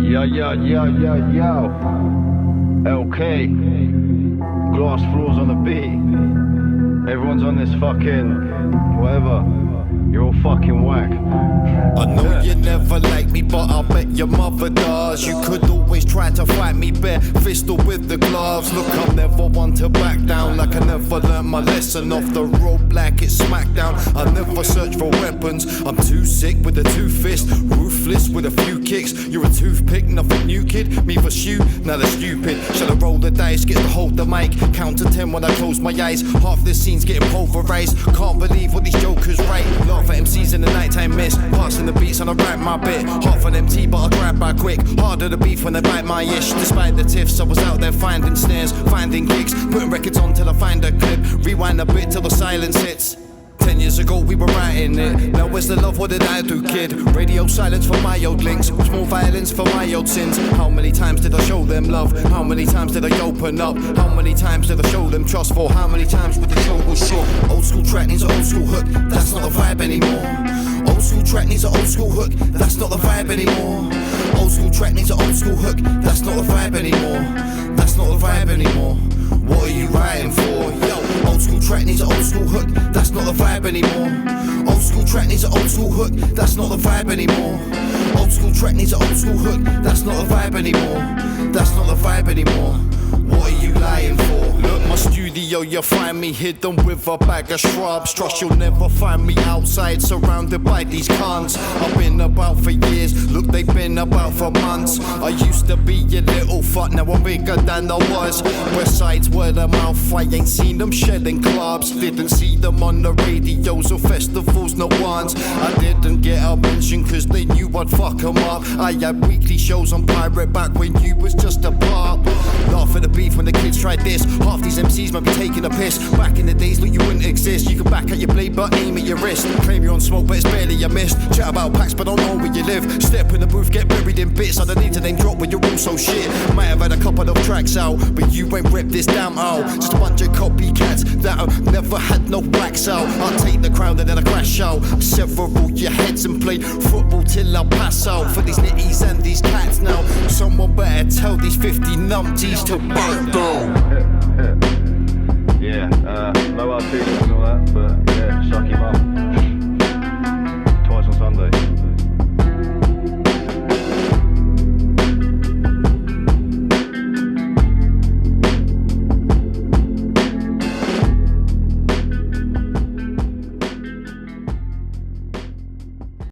Yo. LK. Glass floors on the beat. Everyone's on this fucking whatever. You're all fucking whack. I know you never like me, but I bet your mother does. You could always try to fight me bare fist or with the gloves. Look, I'm never one to back down, like I never learned my lesson off the road like it's smackdown. I never search for weapons, I'm too sick with a two-fist, ruthless with a few kicks. You're a toothpick, nothing new, kid. Me for you, now they're stupid. Shall I roll the dice, get to hold the mic? Count to 10 when I close my eyes. Half the scene's getting pulverized. Can't believe what these jokers write. Laugh at MCs in the nighttime mist, passing the beats and I write my bit. Half of them tea, but I grab by quick. Harder to beef when they bite my ish. Despite the tiffs, I was out there finding snares, finding gigs, putting records on till I find a clip. Rewind a bit till the silence hits. 10 years ago we were writing it. Now where's the love, what did I do, kid? Radio silence for my old links, small violence for my old sins. How many times did I show them love? How many times did I open up? How many times did I show them trust? For how many times would the show go short? Old school track needs an old school hook, that's not the vibe anymore. Old school track needs an old school hook, that's not the vibe anymore. Old school track needs an old school hook, that's not the vibe anymore. That's not the vibe anymore. What are you writing for? Yo, old school track needs an old school hook, that's not the vibe anymore. Old school track needs an old school hook, that's not the vibe anymore. Old school track needs an old school hook, that's not the vibe anymore. That's not the vibe anymore. What are you lying for? Look, my studio, you'll find me hidden with a bag of shrubs. Trust you'll never find me outside, surrounded by these cons. I've been about for years, look, they've been about for months. I used to be a little fuck, now I'm bigger than I was. West side's word of mouth, I ain't seen them shedding clubs. Didn't see them on the radios or festivals, not once. I didn't get a mention cause they knew I'd fuck them up. I had weekly shows on Pirate back when you was just a pop. Laugh at the beef when the kids tried this. Half these MCs might be taking a piss. Back in the days, look, you wouldn't exist. You could back at your blade, but aim at your wrist. Claim you're on smoke, but it's barely a mist. Chat about packs, but don't know where you live. Step in the booth, get buried in bits. I don't need to name drop when you're all so shit. Might have had a couple of tracks out, but you ain't ripped this damn out. Just a bunch of copycats that have never had no wax out. I'll take the crown and then I crash out. Several your heads and play football till I pass out. For these nitties and these cats now, someone better tell these 50 numpties to back down. Yeah, no hard feelings and all that, but yeah, suck him up.